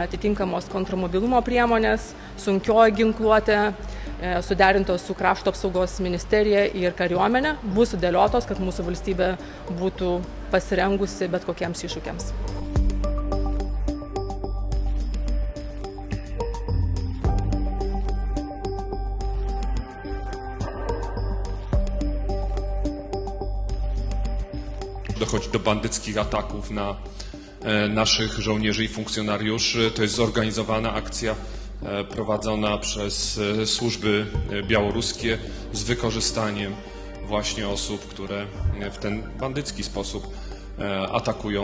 Atitinkamos kontramobilumo priemonės, sunkioji ginkluotė, suderintos su Krašto apsaugos ministerija ir kariuomenė, bus sudėliotos, kad mūsų valstybė būtų pasirengusi bet kokiems iššūkiams. Dochodzi do bandyckich ataków na naszych żołnierzy i funkcjonariuszy. To jest zorganizowana akcja prowadzona przez służby białoruskie z wykorzystaniem właśnie osób, które w ten bandycki sposób atakują